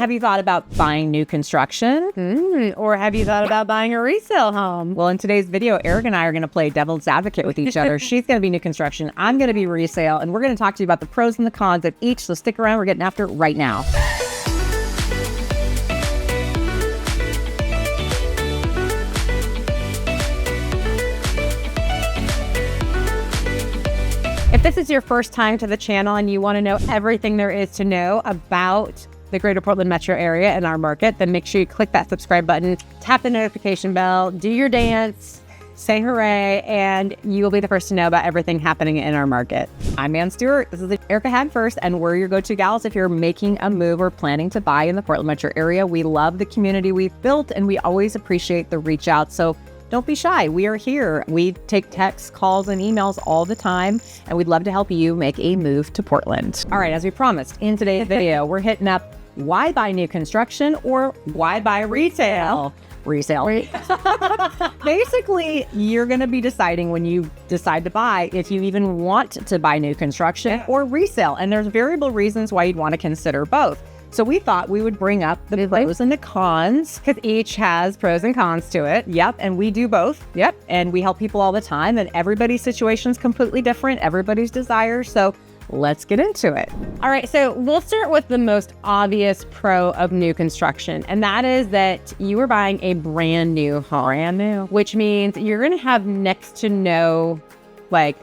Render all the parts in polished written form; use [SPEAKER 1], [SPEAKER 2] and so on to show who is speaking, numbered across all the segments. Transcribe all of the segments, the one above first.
[SPEAKER 1] Have you thought about buying new construction?
[SPEAKER 2] Or have you thought about buying a resale home?
[SPEAKER 1] Well, in today's video, Eric and I are going to play devil's advocate with each other. She's going to be new construction. I'm going to be resale. And we're going to talk to you about the pros and the cons of each. So stick around. We're getting after it right now. If this is your first time to the channel and you want to know everything there is to know about the greater Portland metro area and our market, then make sure you click that subscribe button, tap the notification bell, do your dance, say hooray, and you will be the first to know about everything happening in our market. I'm Ann Stewart. This is Erica Had First, and we're your go-to gals if you're making a move or planning to buy in the Portland metro area. We love the community we've built, and we always appreciate the reach out. So don't be shy. We are here. We take texts, calls, and emails all the time, and we'd love to help you make a move to Portland. All right, as we promised, in today's video, we're hitting up why buy new construction or why buy retail. Basically, you're going to be deciding when you decide to buy if you even want to buy new construction or resale. And there's variable reasons why you'd want to consider both. So we thought we would bring up the pros and the cons, because each has pros and cons to it. Yep. And we do both. Yep. And we help people all the time, and everybody's situation is completely different. Everybody's desires. So let's get into it.
[SPEAKER 2] All right, so we'll start with the most obvious pro of new construction, and that is that you are buying a brand new home. Which means you're going to have next to no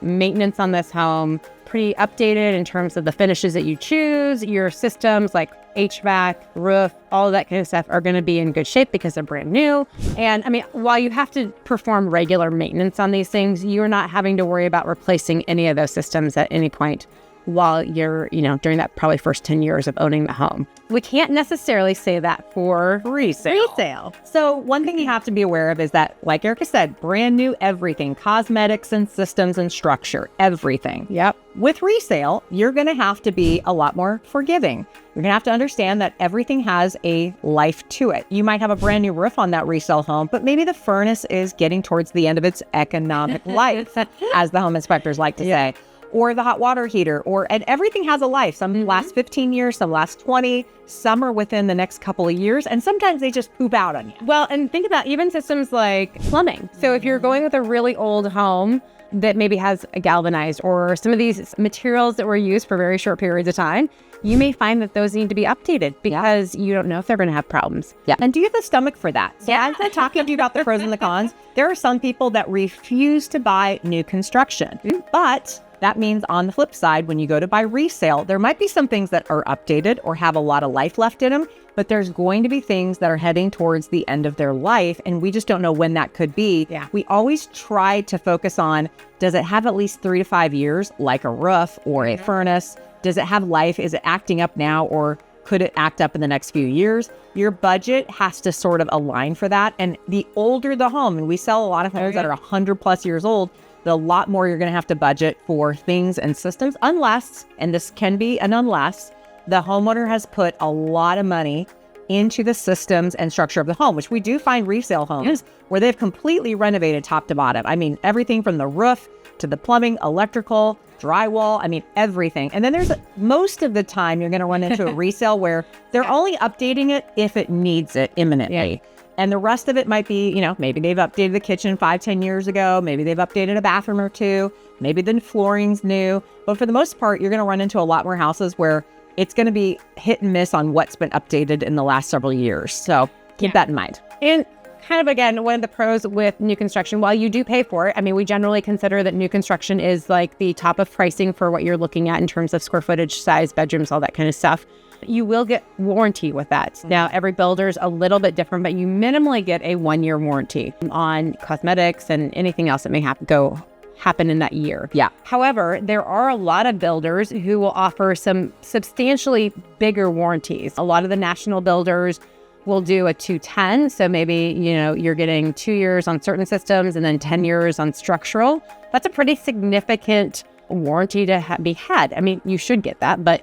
[SPEAKER 2] maintenance on this home, pretty updated in terms of the finishes that you choose. Your systems like HVAC, roof, all of that kind of stuff are going to be in good shape because they're brand new. And I mean, while you have to perform regular maintenance on these things, you're not having to worry about replacing any of those systems at any point while you're, during that probably first 10 years of owning the home. We can't necessarily say that for resale.
[SPEAKER 1] So one thing you have to be aware of is that, like Erica said, brand new everything, cosmetics and systems and structure, everything.
[SPEAKER 2] Yep.
[SPEAKER 1] With resale, you're going to have to be a lot more forgiving. You're going to have to understand that everything has a life to it. You might have a brand new roof on that resale home, but maybe the furnace is getting towards the end of its economic life, as the home inspectors like to say. Or the hot water heater, and everything has a life. Some last 15 years, some last 20, some are within the next couple of years, and sometimes they just poop out on you.
[SPEAKER 2] Well, and think about even systems like plumbing. So if you're going with a really old home that maybe has a galvanized or some of these materials that were used for very short periods of time, you may find that those need to be updated because you don't know if they're going to have problems.
[SPEAKER 1] Yeah. And do you have the stomach for that? So as I'm talking to you about the pros and the cons, there are some people that refuse to buy new construction, but that means on the flip side, when you go to buy resale, there might be some things that are updated or have a lot of life left in them, but there's going to be things that are heading towards the end of their life, and we just don't know when that could be.
[SPEAKER 2] Yeah.
[SPEAKER 1] We always try to focus on, does it have at least 3 to 5 years, like a roof or a furnace? Does it have life? Is it acting up now, or could it act up in the next few years? Your budget has to sort of align for that. And the older the home, and we sell a lot of homes that are 100 plus years old, a lot more you're going to have to budget for things and systems, unless, and this can be an unless, the homeowner has put a lot of money into the systems and structure of the home, which we do find resale homes where they've completely renovated top to bottom. I mean, everything from the roof to the plumbing, electrical, drywall, I mean, everything. And then there's most of the time you're going to run into a resale where they're only updating it if it needs it imminently. Yeah. And the rest of it might be, maybe they've updated the kitchen 5-10 years ago. Maybe they've updated a bathroom or two. Maybe the flooring's new. But for the most part, you're going to run into a lot more houses where it's going to be hit and miss on what's been updated in the last several years. So keep that in mind.
[SPEAKER 2] And kind of, again, one of the pros with new construction, while you do pay for it, I mean, we generally consider that new construction is like the top of pricing for what you're looking at in terms of square footage, size, bedrooms, all that kind of stuff. You will get warranty with that. Now, every builder's a little bit different, but you minimally get a 1-year warranty on cosmetics and anything else that may happen in that year.
[SPEAKER 1] Yeah.
[SPEAKER 2] However, there are a lot of builders who will offer some substantially bigger warranties. A lot of the national builders will do a 2-10. So maybe, you're getting 2 years on certain systems and then 10 years on structural. That's a pretty significant warranty to be had. I mean, you should get that, but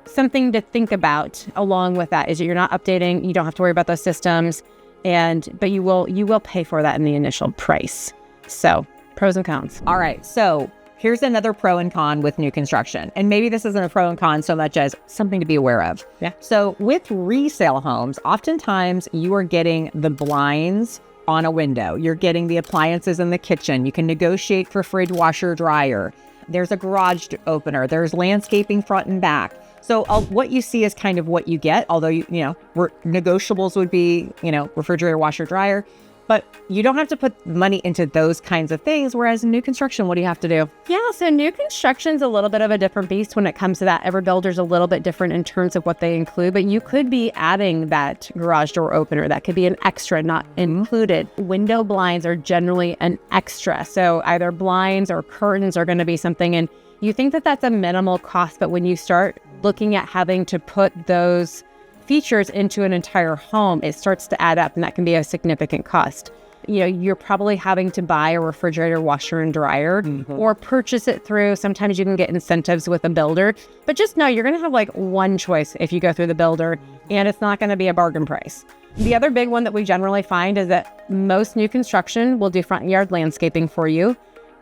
[SPEAKER 2] something to think about along with that is that you're not updating, you don't have to worry about those systems, but you will pay for that in the initial price. So pros and cons.
[SPEAKER 1] All right. So here's another pro and con with new construction. And maybe this isn't a pro and con so much as something to be aware of.
[SPEAKER 2] Yeah.
[SPEAKER 1] So with resale homes, oftentimes you are getting the blinds on a window. You're getting the appliances in the kitchen. You can negotiate for fridge, washer, dryer. There's a garage opener. There's landscaping front and back. So what you see is kind of what you get, although, negotiables would be, refrigerator, washer, dryer. But you don't have to put money into those kinds of things. Whereas in new construction, what do you have to do?
[SPEAKER 2] Yeah, so new construction's a little bit of a different beast when it comes to that. Every builder's a little bit different in terms of what they include, but you could be adding that garage door opener. That could be an extra, not included. Window blinds are generally an extra. So either blinds or curtains are going to be something. And you think that that's a minimal cost, but when you start looking at having to put those features into an entire home, it starts to add up, and that can be a significant cost. You're probably having to buy a refrigerator, washer, and dryer, or purchase it through. Sometimes you can get incentives with a builder, but just know you're going to have like one choice if you go through the builder, and it's not going to be a bargain price. The other big one that we generally find is that most new construction will do front yard landscaping for you,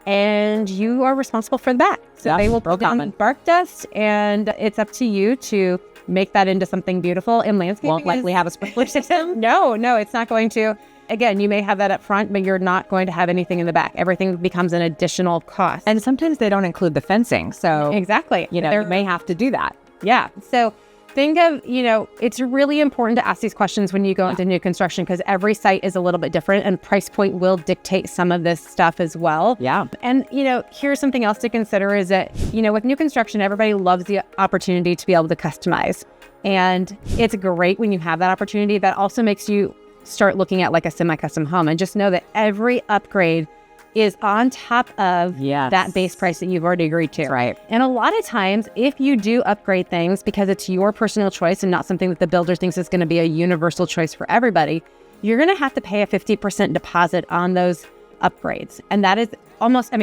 [SPEAKER 2] and you are responsible for that. So they will put down bark dust, and it's up to you to make that into something beautiful. And landscaping
[SPEAKER 1] won't likely have a sprinkler system.
[SPEAKER 2] No, it's not going to. Again, you may have that up front, but you're not going to have anything in the back. Everything becomes an additional cost.
[SPEAKER 1] And sometimes they don't include the fencing. So
[SPEAKER 2] exactly,
[SPEAKER 1] you may have to do that.
[SPEAKER 2] Yeah. So think of, it's really important to ask these questions when you go into new construction, because every site is a little bit different, and price point will dictate some of this stuff as well.
[SPEAKER 1] Yeah.
[SPEAKER 2] And, here's something else to consider is that, with new construction, everybody loves the opportunity to be able to customize. And it's great when you have that opportunity. That also makes you start looking at like a semi-custom home, and just know that every upgrade is on top of that base price that you've already agreed to.
[SPEAKER 1] Right.
[SPEAKER 2] And a lot of times, if you do upgrade things because it's your personal choice and not something that the builder thinks is going to be a universal choice for everybody, you're going to have to pay a 50% deposit on those upgrades. And that is almost,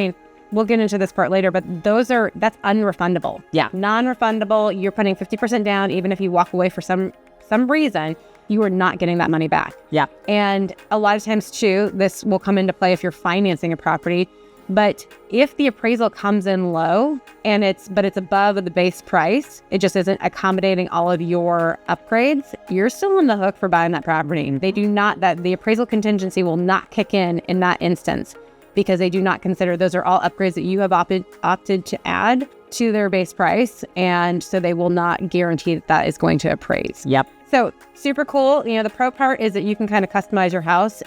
[SPEAKER 2] we'll get into this part later, but that's unrefundable.
[SPEAKER 1] Yeah.
[SPEAKER 2] Non-refundable. You're putting 50% down, even if you walk away for some reason, you are not getting that money back.
[SPEAKER 1] Yeah.
[SPEAKER 2] And a lot of times too, this will come into play if you're financing a property. But if the appraisal comes in low and it's above the base price, it just isn't accommodating all of your upgrades, you're still on the hook for buying that property. The appraisal contingency will not kick in that instance, because they do not consider those are all upgrades that you have opted to add to their base price. And so they will not guarantee that is going to appraise.
[SPEAKER 1] Yep.
[SPEAKER 2] So super cool. The pro part is that you can kind of customize your house,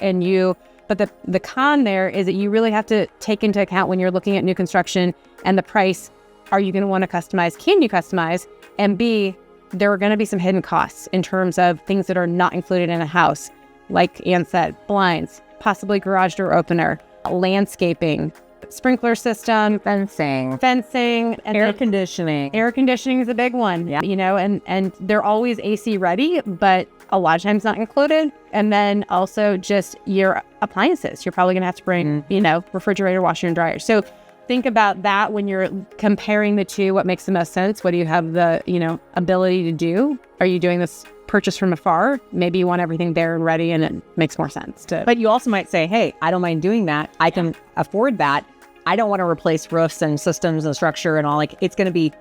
[SPEAKER 2] but the con there is that you really have to take into account when you're looking at new construction and the price. Are you going to want to customize? Can you customize? And B, there are going to be some hidden costs in terms of things that are not included in a house. Like Ann said, blinds, possibly garage door opener, landscaping, sprinkler system,
[SPEAKER 1] fencing,
[SPEAKER 2] and
[SPEAKER 1] air conditioning.
[SPEAKER 2] Air conditioning is a big one.
[SPEAKER 1] Yeah.
[SPEAKER 2] And they're always AC ready, but a lot of times not included. And then also just your appliances. You're probably gonna have to bring, refrigerator, washer, and dryer. So think about that when you're comparing the two. What makes the most sense? What do you have the, ability to do? Are you doing this purchase from afar? Maybe you want everything there and ready, and it makes more sense to.
[SPEAKER 1] But you also might say, hey, I don't mind doing that. I can afford that. I don't want to replace roofs and systems and structure and all. Like, it's going to be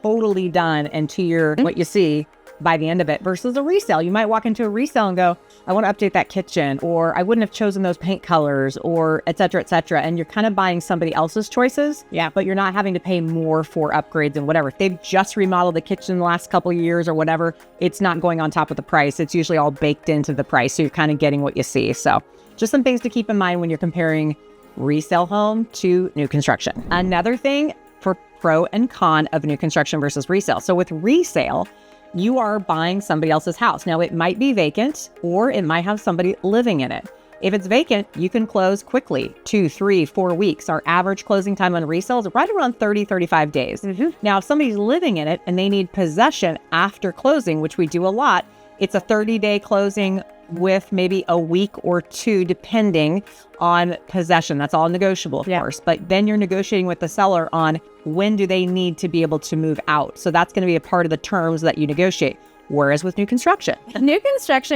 [SPEAKER 1] totally done and to your what you see by the end of it. Versus a resale, you might walk into a resale and go, I want to update that kitchen, or I wouldn't have chosen those paint colors, or et cetera, et cetera. And you're kind of buying somebody else's choices.
[SPEAKER 2] Yeah.
[SPEAKER 1] But you're not having to pay more for upgrades and whatever. If they've just remodeled the kitchen the last couple of years or whatever, it's not going on top of the price. It's usually all baked into the price. So you're kind of getting what you see. So just some things to keep in mind when you're comparing resale home to new construction. Another thing for pro and con of new construction versus resale. So with resale, you are buying somebody else's house. Now, it might be vacant, or it might have somebody living in it. If it's vacant, you can close quickly, 2, 3, 4 weeks. Our average closing time on resale is right around 30, 35 days. Mm-hmm. Now, if somebody's living in it and they need possession after closing, which we do a lot, it's a 30-day closing with maybe a week or two, depending on possession. That's all negotiable, of course. But then you're negotiating with the seller on when do they need to be able to move out. So that's going to be a part of the terms that you negotiate. Whereas with new construction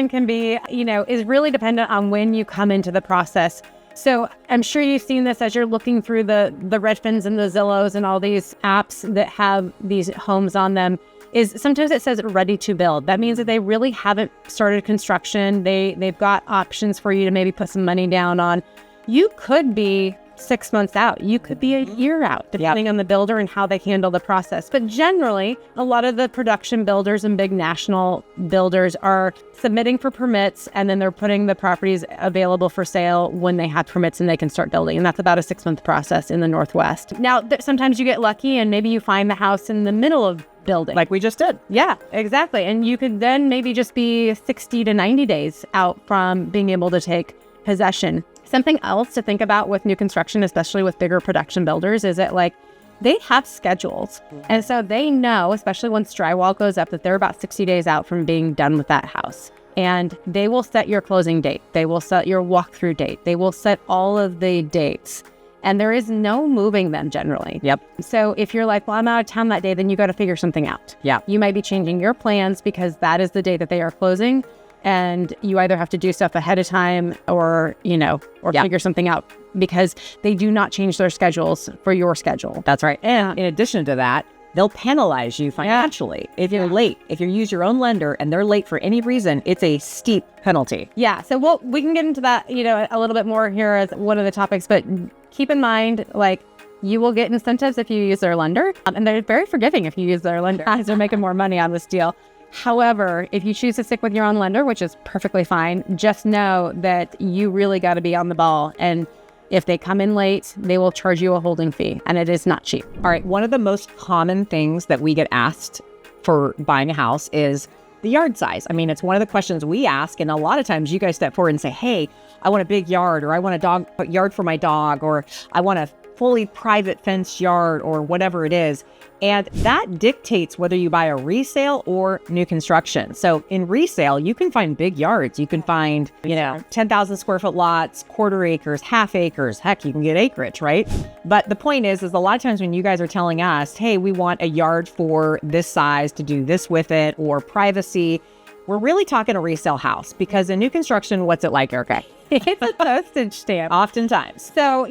[SPEAKER 2] can be, is really dependent on when you come into the process. So I'm sure you've seen this as you're looking through the Redfins and the Zillows and all these apps that have these homes on them, is sometimes it says ready to build. That means that they really haven't started construction. They've got options for you to maybe put some money down on. You could be 6 months out. You could be a year out, depending on the builder and how they handle the process. But generally, a lot of the production builders and big national builders are submitting for permits, and then they're putting the properties available for sale when they have permits and they can start building. And that's about a 6-month process in the Northwest. Now, sometimes you get lucky and maybe you find the house in the middle of building.
[SPEAKER 1] Like we just did.
[SPEAKER 2] Yeah, exactly. And you could then maybe just be 60 to 90 days out from being able to take possession. Something else to think about with new construction, especially with bigger production builders, is that like they have schedules. And so they know, especially once drywall goes up, that they're about 60 days out from being done with that house. And they will set your closing date. They will set your walkthrough date. They will set all of the dates. And there is no moving them generally.
[SPEAKER 1] Yep.
[SPEAKER 2] So if you're like, well, I'm out of town that day, then you got to figure something out.
[SPEAKER 1] Yeah.
[SPEAKER 2] You might be changing your plans because that is the day that they are closing. And you either have to do stuff ahead of time or figure something out, because they do not change their schedules for your schedule.
[SPEAKER 1] That's right. And in addition to that, they'll penalize you financially if you're late. If you use your own lender and they're late for any reason, it's a steep penalty.
[SPEAKER 2] Yeah. So we can get into that, a little bit more here as one of the topics, but keep in mind, like, you will get incentives if you use their lender, and they're very forgiving if you use their lender because they're making more money on this deal. However, if you choose to stick with your own lender, which is perfectly fine, just know that you really got to be on the ball. And if they come in late, they will charge you a holding fee, and it is not cheap.
[SPEAKER 1] All right. One of the most common things that we get asked for buying a house is the yard size. I mean, it's one of the questions we ask. And a lot of times you guys step forward and say, hey, I want a big yard, or I want a yard for my dog, or I want a fully private fenced yard, or whatever it is. And that dictates whether you buy a resale or new construction. So in resale, you can find big yards. You can find, 10,000 square foot lots, quarter acres, half acres. Heck, you can get acreage, right? But the point is a lot of times when you guys are telling us, hey, we want a yard for this size to do this with it, or privacy, we're really talking a resale house, because in new construction, what's it like, Erica?
[SPEAKER 2] It's a postage stamp.
[SPEAKER 1] Oftentimes.
[SPEAKER 2] So,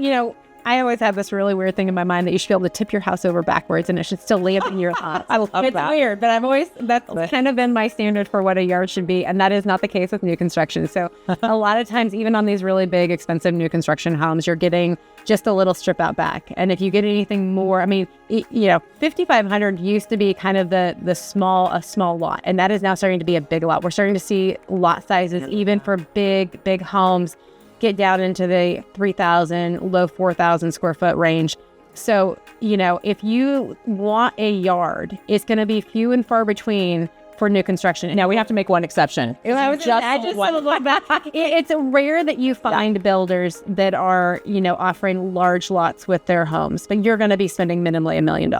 [SPEAKER 2] I always have this really weird thing in my mind that you should be able to tip your house over backwards and it should still land in your thoughts.
[SPEAKER 1] I love that.
[SPEAKER 2] It's weird, but that's kind of been my standard for what a yard should be. And that is not the case with new construction. So a lot of times, even on these really big, expensive new construction homes, you're getting just a little strip out back. And if you get anything more, 5,500 used to be kind of a small lot. And that is now starting to be a big lot. We're starting to see lot sizes, even for big homes, get down into the 3,000, low 4,000 square foot range. So, if you want a yard, it's going to be few and far between for new construction.
[SPEAKER 1] Now we have to make one exception.
[SPEAKER 2] It's rare that you find builders that are, offering large lots with their homes, but you're going to be spending minimally $1 million.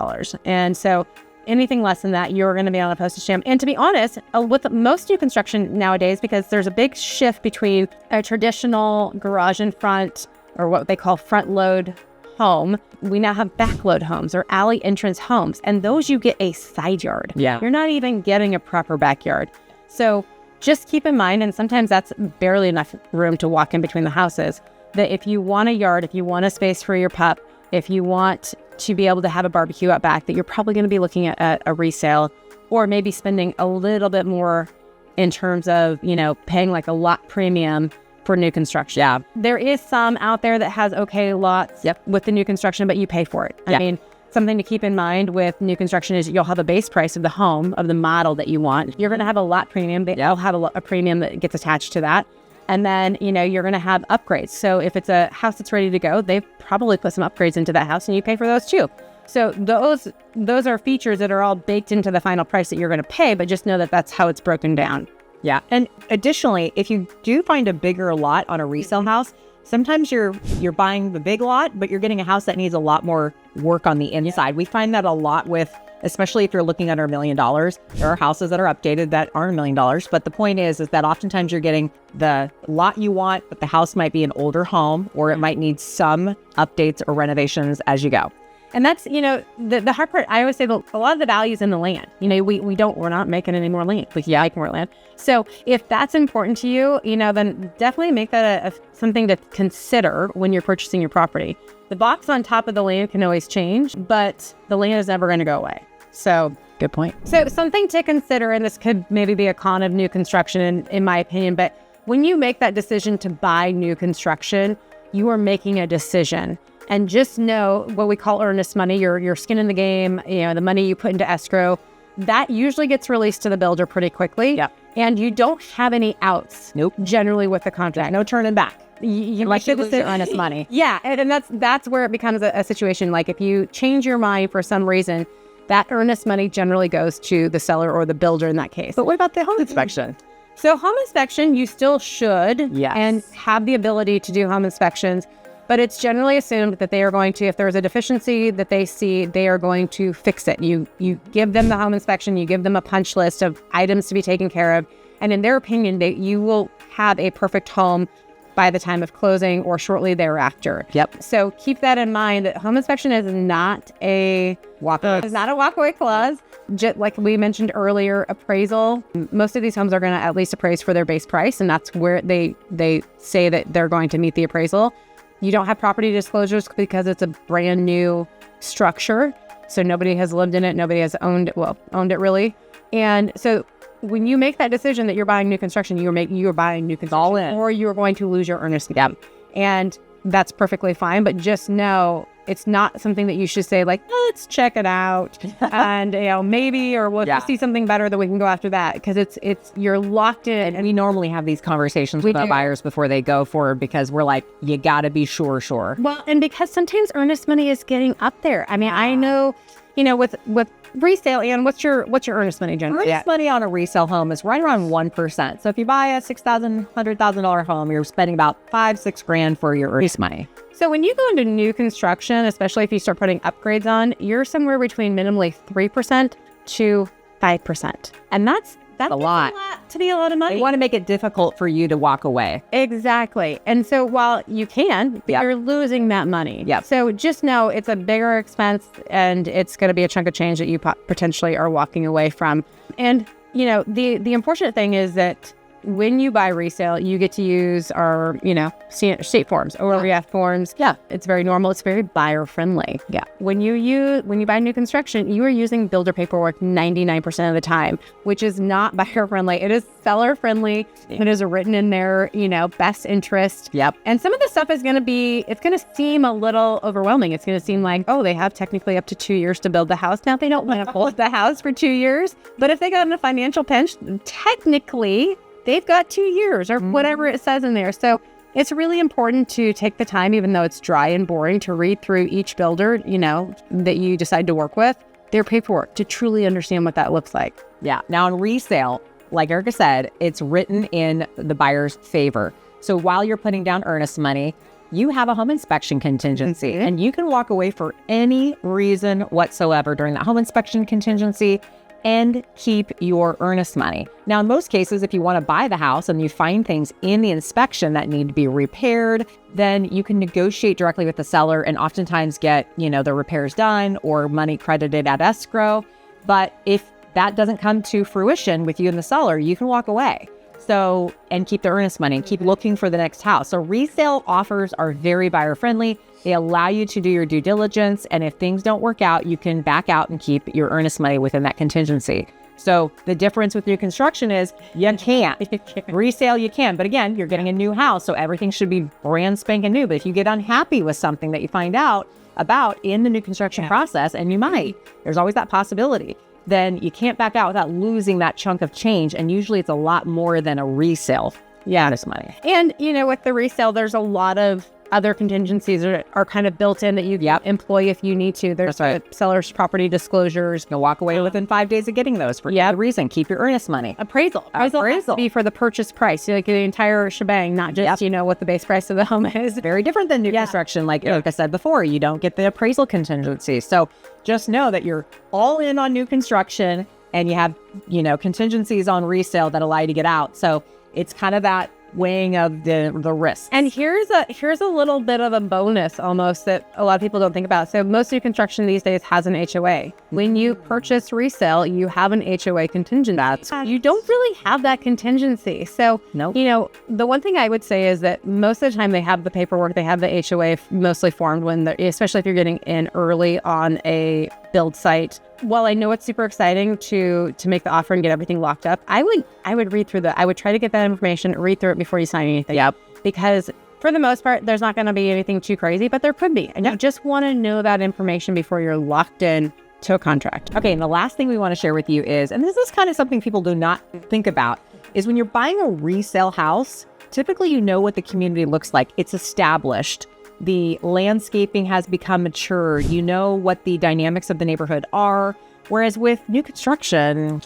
[SPEAKER 2] And so anything less than that, you're going to be on a postage stamp. And to be honest, with most new construction nowadays, because there's a big shift between a traditional garage in front, or what they call front load home, we now have back load homes or alley entrance homes. And those you get a side yard.
[SPEAKER 1] Yeah.
[SPEAKER 2] You're not even getting a proper backyard. So just keep in mind, and sometimes that's barely enough room to walk in between the houses, that if you want a yard, if you want a space for your pup, if you want to be able to have a barbecue out back, that you're probably going to be looking at a resale, or maybe spending a little bit more in terms of, paying like a lot premium for new construction.
[SPEAKER 1] Yeah.
[SPEAKER 2] There is some out there that has okay lots with the new construction, but you pay for it. I mean, something to keep in mind with new construction is you'll have a base price of the home, of the model that you want. You're going to have a lot premium. They'll have a premium that gets attached to that. And then, you're going to have upgrades. So if it's a house that's ready to go, they've probably put some upgrades into that house, and you pay for those too. So those are features that are all baked into the final price that you're going to pay, but just know that that's how it's broken down.
[SPEAKER 1] Yeah. And additionally, if you do find a bigger lot on a resale house, sometimes you're buying the big lot, but you're getting a house that needs a lot more work on the inside. Yeah. We find that a lot with, especially if you're looking under $1 million. There are houses that are updated that aren't $1 million. But the point is that oftentimes you're getting the lot you want, but the house might be an older home, or it might need some updates or renovations as you go.
[SPEAKER 2] And that's, the hard part. I always say that a lot of the value is in the land. We're not making any more land. Like, making more land. So if that's important to you, then definitely make that something to consider when you're purchasing your property. The box on top of the land can always change, but the land is never going to go away. So
[SPEAKER 1] Good point.
[SPEAKER 2] So something to consider, and this could maybe be a con of new construction in my opinion, but when you make that decision to buy new construction, you are making a decision. And just know what we call earnest money, your skin in the game, the money you put into escrow, that usually gets released to the builder pretty quickly.
[SPEAKER 1] Yep.
[SPEAKER 2] And you don't have any outs.
[SPEAKER 1] Nope.
[SPEAKER 2] Generally with the contract.
[SPEAKER 1] No turning back.
[SPEAKER 2] You
[SPEAKER 1] Like
[SPEAKER 2] make
[SPEAKER 1] you lose your earnest money.
[SPEAKER 2] Yeah. And that's where it becomes a situation. Like if you change your mind for some reason, that earnest money generally goes to the seller or the builder in that case.
[SPEAKER 1] But what about the home inspection?
[SPEAKER 2] So home inspection, you still should and have the ability to do home inspections, but it's generally assumed that they are going to, if there's a deficiency that they see, they are going to fix it. You give them the home inspection, you give them a punch list of items to be taken care of, and in their opinion, you will have a perfect home by the time of closing or shortly thereafter.
[SPEAKER 1] Yep.
[SPEAKER 2] So keep that in mind. That home inspection is not a walkaway clause. Just like we mentioned earlier, appraisal. Most of these homes are going to at least appraise for their base price, and that's where they say that they're going to meet the appraisal. You don't have property disclosures because it's a brand new structure, so nobody has lived in it, nobody has owned it really, and so when you make that decision that you're buying new construction, you're buying new construction,
[SPEAKER 1] all in,
[SPEAKER 2] or you're going to lose your earnest money. And that's perfectly fine. But just know it's not something that you should say like, let's check it out, and maybe, or we'll see something better that we can go after that, because it's you're locked in.
[SPEAKER 1] And we normally have these conversations with our buyers before they go forward, because we're like, you got to be sure.
[SPEAKER 2] Well, and because sometimes earnest money is getting up there. I mean, I know, with resale, and what's your earnest money generally?
[SPEAKER 1] Earnest money on a resale home is right around 1%. So if you buy a $6,000, $100,000 home, you're spending about $5,000-$6,000 for your earnest money.
[SPEAKER 2] So when you go into new construction, especially if you start putting upgrades on, you're somewhere between minimally 3% to 5%, and that's
[SPEAKER 1] a lot.
[SPEAKER 2] To be a lot of money.
[SPEAKER 1] They want to make it difficult for you to walk away.
[SPEAKER 2] Exactly. And so while you can, you're losing that money.
[SPEAKER 1] Yep.
[SPEAKER 2] So just know it's a bigger expense, and it's going to be a chunk of change that you potentially are walking away from. And, the unfortunate thing is that when you buy resale, you get to use our, state forms, OREF forms.
[SPEAKER 1] Yeah.
[SPEAKER 2] It's very normal. It's very buyer friendly.
[SPEAKER 1] Yeah.
[SPEAKER 2] When you buy new construction, you are using builder paperwork 99% of the time, which is not buyer friendly. It is seller friendly. Yeah. It is written in their, best interest.
[SPEAKER 1] Yep.
[SPEAKER 2] And some of the stuff it's going to seem a little overwhelming. It's going to seem like, they have technically up to 2 years to build the house. Now, they don't want to hold the house for 2 years, but if they got in a financial pinch, technically they've got 2 years or whatever it says in there. So it's really important to take the time, even though it's dry and boring, to read through each builder, that you decide to work with, their paperwork, to truly understand what that looks like.
[SPEAKER 1] Yeah. Now on resale, like Erica said, it's written in the buyer's favor. So while you're putting down earnest money, you have a home inspection contingency, and you can walk away for any reason whatsoever during that home inspection contingency and keep your earnest money. Now, in most cases, if you want to buy the house and you find things in the inspection that need to be repaired, then you can negotiate directly with the seller and oftentimes get, the repairs done or money credited at escrow. But if that doesn't come to fruition with you and the seller, you can walk away. So, and keep the earnest money and keep looking for the next house. So resale offers are very buyer friendly. They allow you to do your due diligence. And if things don't work out, you can back out and keep your earnest money within that contingency. So the difference with new construction is you can't. Resale, you can. But again, you're getting a new house, so everything should be brand spanking new. But if you get unhappy with something that you find out about in the new construction process, and you might, there's always that possibility, then you can't back out without losing that chunk of change. And usually it's a lot more than a resale. Yeah, this money.
[SPEAKER 2] And, with the resale, there's a lot of other contingencies that are kind of built in that you employ if you need to. There's seller's property disclosures.
[SPEAKER 1] You'll walk away within 5 days of getting those for the reason. Keep your earnest money.
[SPEAKER 2] Appraisal has to be for the purchase price. Like the entire shebang, not just, what the base price of the home is.
[SPEAKER 1] Very different than new construction. Like I said before, you don't get the appraisal contingency. So just know that you're all in on new construction and you have, contingencies on resale that allow you to get out. So it's kind of that weighing of the risk.
[SPEAKER 2] And here's a little bit of a bonus almost that a lot of people don't think about. So most new construction these days has an HOA. When you purchase resale, you have an HOA contingency. You don't really have that contingency. So,
[SPEAKER 1] Nope.
[SPEAKER 2] you know, the one thing I would say is that most of the time they have the paperwork, they have the HOA mostly formed especially if you're getting in early on a build site. While I know it's super exciting to make the offer and get everything locked up, I would read through I would try to get that information, read through it before you sign anything.
[SPEAKER 1] Yep.
[SPEAKER 2] Because for the most part, there's not going to be anything too crazy, but there could be. And you just want to know that information before you're locked in to a contract.
[SPEAKER 1] Okay, and the last thing we want to share with you is, and this is kind of something people do not think about, is when you're buying a resale house, typically you know what the community looks like. It's established. The landscaping has become mature. You know what the dynamics of the neighborhood are. Whereas with new construction,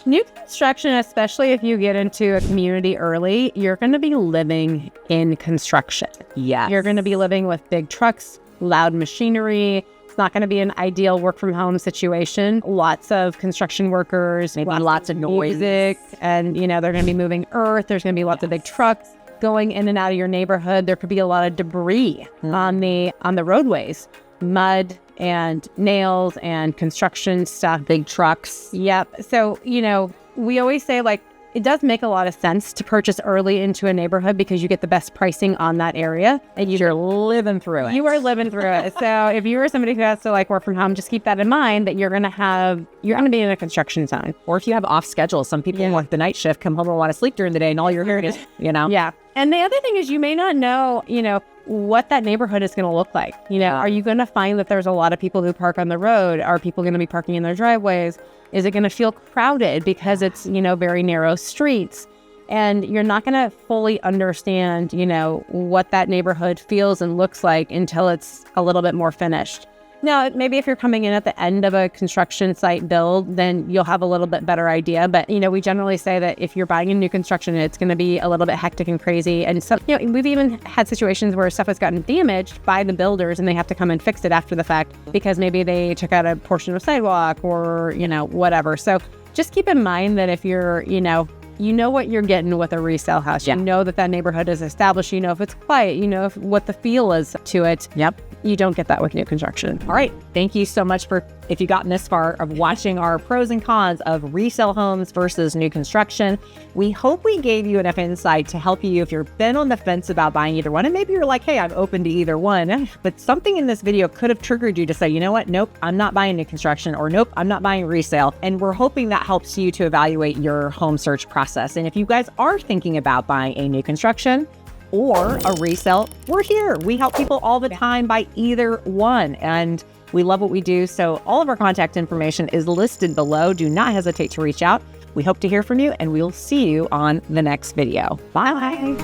[SPEAKER 2] especially if you get into a community early, you're going to be living in construction.
[SPEAKER 1] yes,
[SPEAKER 2] You're going to be living with big trucks, loud machinery. It's not going to be an ideal work from home situation. Lots of construction workers,
[SPEAKER 1] maybe lots of noise.
[SPEAKER 2] music, and you know, they're going to be moving earth. There's going to be lots of big trucks going in and out of your neighborhood. There could be a lot of debris on the roadways, mud and nails and construction stuff.
[SPEAKER 1] Big trucks.
[SPEAKER 2] Yep. So, you know, we always say like, it does make a lot of sense to purchase early into a neighborhood because you get the best pricing on that area.
[SPEAKER 1] And you're living through it.
[SPEAKER 2] You are living through it. So if you are somebody who has to like work from home, just keep that in mind that you're going to be in a construction zone.
[SPEAKER 1] Or if you have off schedule, some people work the night shift, come home and want to sleep during the day, and all you're hearing is, you know.
[SPEAKER 2] Yeah. And the other thing is you may not know, you know, what that neighborhood is going to look like. You know, are you going to find that there's a lot of people who park on the road? Are people going to be parking in their driveways? Is it going to feel crowded because it's, you know, very narrow streets? And you're not going to fully understand, you know, what that neighborhood feels and looks like until it's a little bit more finished. Now, maybe if you're coming in at the end of a construction site build, then you'll have a little bit better idea. But, you know, we generally say that if you're buying in new construction, it's going to be a little bit hectic and crazy. And so, you know, we've even had situations where stuff has gotten damaged by the builders and they have to come and fix it after the fact because maybe they took out a portion of sidewalk or, you know, whatever. So just keep in mind that if you're, you know what you're getting with a resale house. You know that neighborhood is established. You know if it's quiet. You know what the feel is to it.
[SPEAKER 1] Yep.
[SPEAKER 2] You don't get that with new construction.
[SPEAKER 1] All right. Thank you so much for, if you've gotten this far, of watching our pros and cons of resale homes versus new construction. We hope we gave you enough insight to help you if you've been on the fence about buying either one. And maybe you're like, hey, I'm open to either one. But something in this video could have triggered you to say, you know what? Nope, I'm not buying new construction, or nope, I'm not buying resale. And we're hoping that helps you to evaluate your home search process. And if you guys are thinking about buying a new construction or a resale, we're here. We help people all the time buy either one. And we love what we do. So all of our contact information is listed below. Do not hesitate to reach out. We hope to hear from you, and we'll see you on the next video. Bye.